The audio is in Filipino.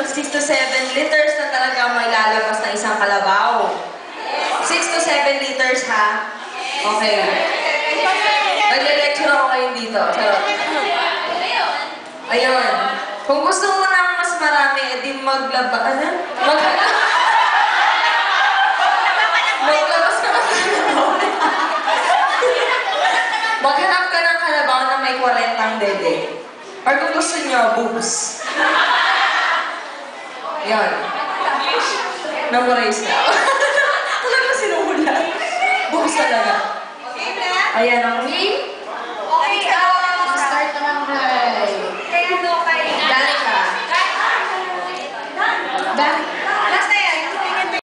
6 to 7 liters na talaga may lalabas na isang kalabaw. 6 to 7 liters, ha? Okay. Nag-lecture ako ngayon dito. Charot. Ayun. Kung gusto mo ng mas marami, edi maglaba... Ano? Maglabas ka ng kalabaw. Maghanap ka ng kalabaw na may 40 dede. Or kung gusto nyo, boobs. Yan. Memorize na. Talaga sinumula. Boobs talaga. Ayan ang game. Okay, start naman Danica.